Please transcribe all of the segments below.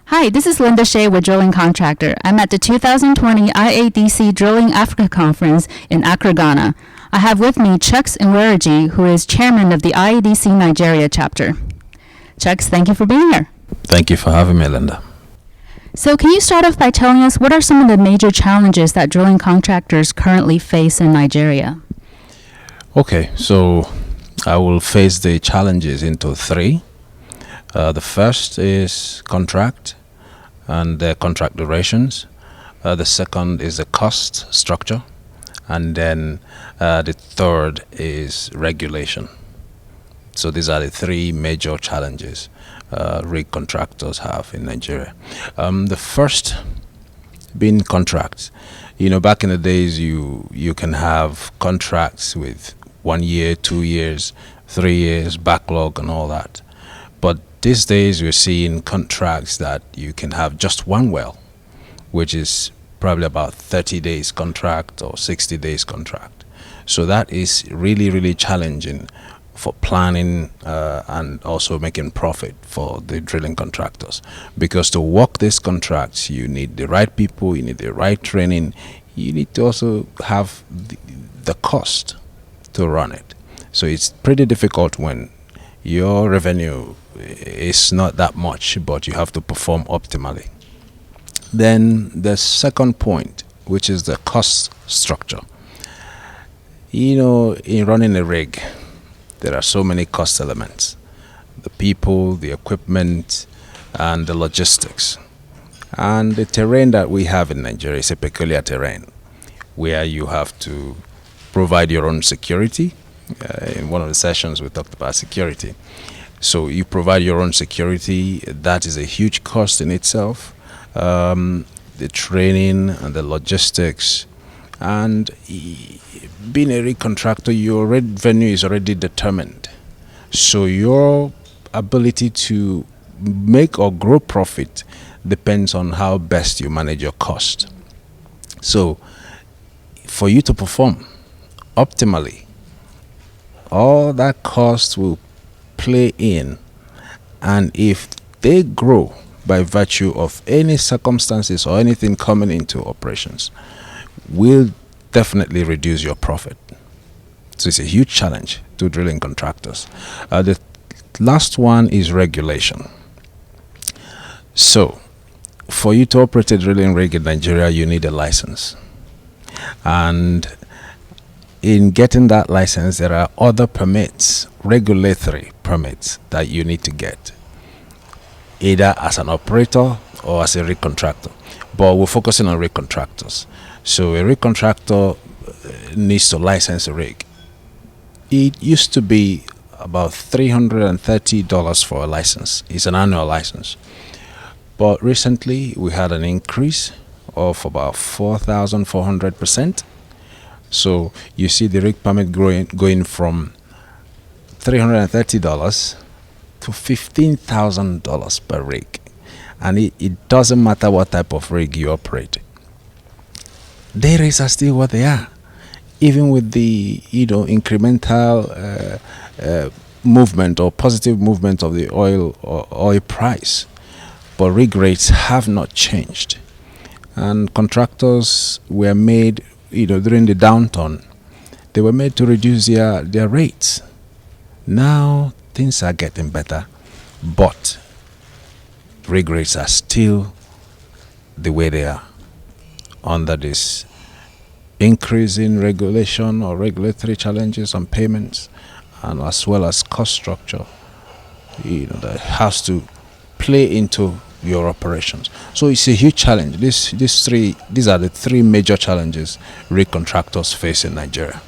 Hi, this is Linda Shea with Drilling Contractor. I'm at the 2020 IADC Drilling Africa Conference in Accra, Ghana. I have with me Chuks Enwereji, who is chairman of the IADC Nigeria Chapter. Chuks, thank you for being here. Thank you for having me, Linda. So can you start off by telling us what are some of the major challenges that drilling contractors currently face in Nigeria? Okay, so I will face the challenges into three. The first is contract and the contract durations. The second is the cost structure. And then the third is regulation. So these are the three major challenges rig contractors have in Nigeria. The first being contracts. You know, back in the days, you can have contracts with 1 year, 2 years, 3 years, backlog and all that. But these days, we're seeing contracts that you can have just one well, which is probably about 30 days contract or 60 days contract. So that is really, really challenging for planning and also making profit for the drilling contractors. Because to work these contracts, you need the right people, you need the right training, you need to also have the cost to run it. So it's pretty difficult when your revenue is not that much, but you have to perform optimally. Then the second point, which is the cost structure. You know, in running a rig, there are so many cost elements: the people, the equipment, and the logistics. And the terrain that we have in Nigeria is a peculiar terrain where you have to provide your own security. In one of the sessions, we talked about security. So you provide your own security. That is a huge cost in itself. The training and the logistics. And being a rig contractor, your revenue is already determined. So your ability to make or grow profit depends on how best you manage your cost. So for you to perform optimally, all that cost will play in. And if they grow by virtue of any circumstances or anything coming into operations, will definitely reduce your profit. So it's a huge challenge to drilling contractors. The last one is regulation. So for you to operate a drilling rig in Nigeria, you need a license. And in getting that license, there are other permits, regulatory permits, that you need to get, either as an operator or as a rig contractor. But we're focusing on rig contractors. So a rig contractor needs to license a rig. It used to be about $330 for a license. It's an annual license. But recently we had an increase of about 4,400%. So you see the rig permit going from $330 to $15,000 per rig. And it doesn't matter what type of rig you operate. Day rates are still what they are, even with the incremental movement or positive movement of the oil price. But rig rates have not changed, and contractors were made, during the downturn, they were made to reduce their rates. Now things are getting better, but rig rates are still the way they are under this increase in regulation or regulatory challenges on payments, and as well as cost structure, that has to play into your operations. So it's a huge challenge. These are the three major challenges rig contractors face in Nigeria.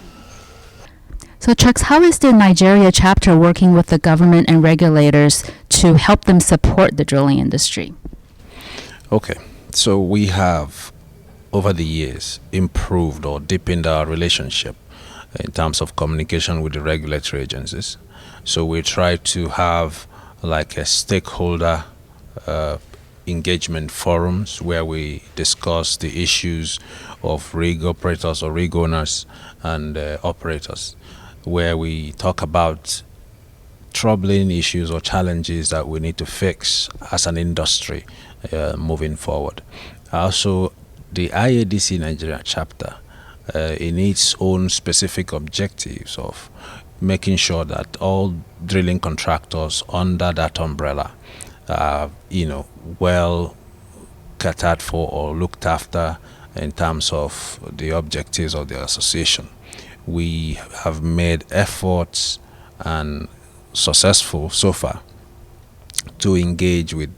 So Chuks, how is the Nigeria chapter working with the government and regulators to help them support the drilling industry? Okay, so we have over the years improved or deepened our relationship in terms of communication with the regulatory agencies. So we try to have like a stakeholder engagement forums where we discuss the issues of rig operators or rig owners and operators, where we talk about troubling issues or challenges that we need to fix as an industry moving forward. Also, the IADC Nigeria Chapter, in its own specific objectives of making sure that all drilling contractors under that umbrella are, well catered for or looked after in terms of the objectives of the association. We have made efforts and successful so far to engage with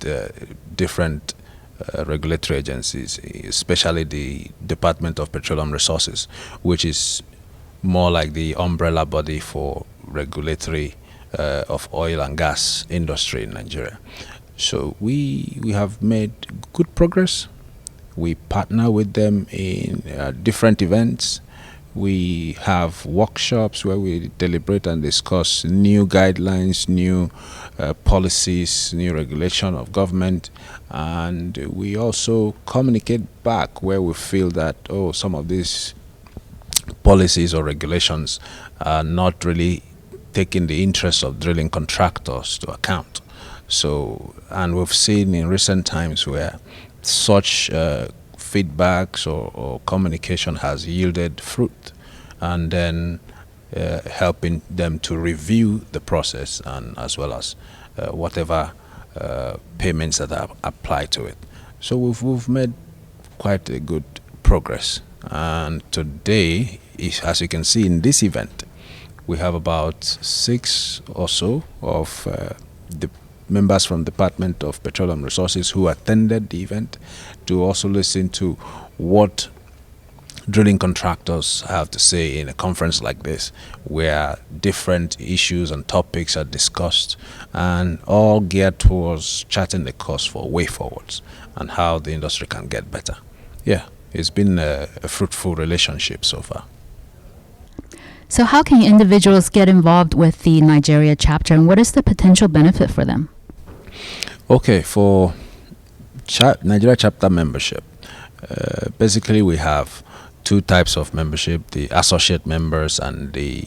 different regulatory agencies, especially the Department of Petroleum Resources, which is more like the umbrella body for regulatory of oil and gas industry in Nigeria. So we have made good progress. We partner with them in different events. We have workshops where we deliberate and discuss new guidelines, new policies, new regulation of government, and we also communicate back where we feel that some of these policies or regulations are not really taking the interests of drilling contractors to account. So, and we've seen in recent times where such feedbacks or communication has yielded fruit, and then helping them to review the process and as well as whatever payments that are applied to it. So we've made quite a good progress, and today, as you can see in this event, we have about 6 or so of the members from the Department of Petroleum Resources who attended the event to also listen to what drilling contractors have to say in a conference like this, where different issues and topics are discussed and all geared towards charting the course for way forwards and how the industry can get better. Yeah, it's been a fruitful relationship so far. So how can individuals get involved with the Nigeria chapter, and what is the potential benefit for them? Okay, for Nigeria chapter membership, basically we have 2 types of membership: the associate members and the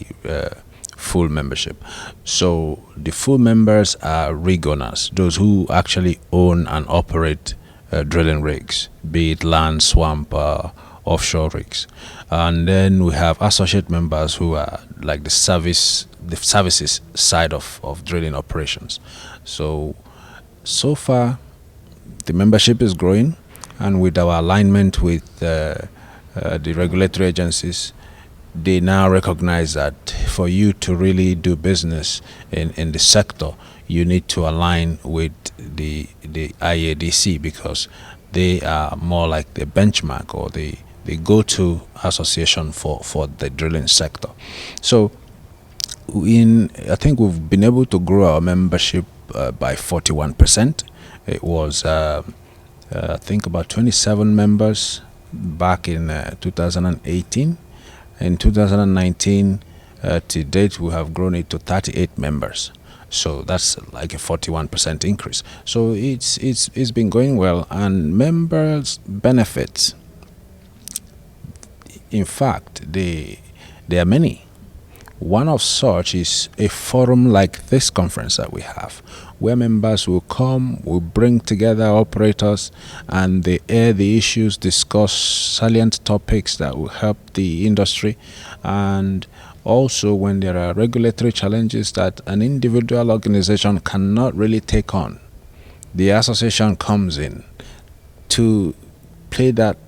full membership. So the full members are rig owners, those who actually own and operate drilling rigs, be it land, swamp, offshore rigs. And then we have associate members who are like the services side of drilling operations. So far, the membership is growing, and with our alignment with the regulatory agencies, they now recognize that for you to really do business in the sector, you need to align with the IADC, because they are more like the benchmark or the go-to association for the drilling sector. So I think we've been able to grow our membership by 41%. It was I think about 27 members back in 2018. In 2019 to date, we have grown it to 38 members. So that's like a 41% increase. So it's been going well, and members benefit. In fact, there are many. One of such is a forum like this conference that we have, where members will come, will bring together operators, and they air the issues, discuss salient topics that will help the industry. And also, when there are regulatory challenges that an individual organization cannot really take on, the association comes in to play that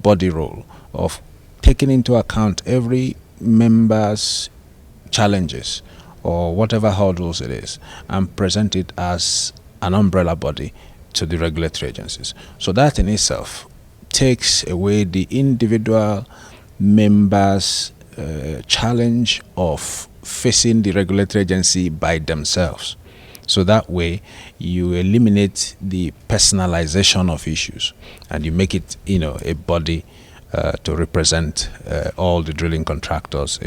body role of taking into account every member's challenges or whatever hurdles it is, and present it as an umbrella body to the regulatory agencies. So that in itself takes away the individual members' challenge of facing the regulatory agency by themselves. So that way you eliminate the personalization of issues, and you make it a body to represent all the drilling contractors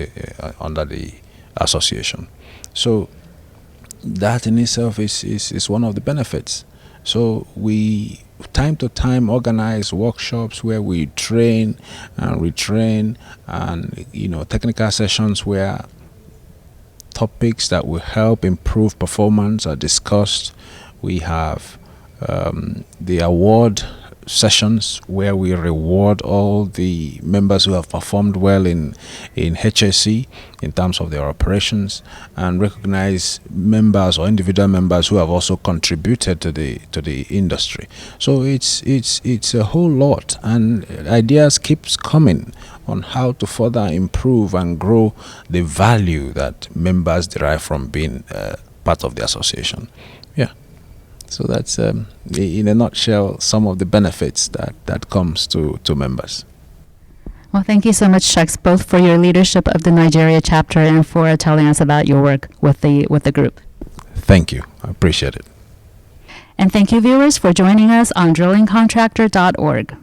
under the association. So that in itself is one of the benefits. So we time to time organize workshops where we train and retrain, and technical sessions where topics that will help improve performance are discussed. We have the award sessions where we reward all the members who have performed well in HSE in terms of their operations, and recognize members or individual members who have also contributed to the industry. So it's a whole lot, and ideas keeps coming on how to further improve and grow the value that members derive from being part of the association. Yeah. So that's, in a nutshell, some of the benefits that comes to members. Well, thank you so much, Chuks, both for your leadership of the Nigeria chapter and for telling us about your work with the group. Thank you. I appreciate it. And thank you, viewers, for joining us on drillingcontractor.org.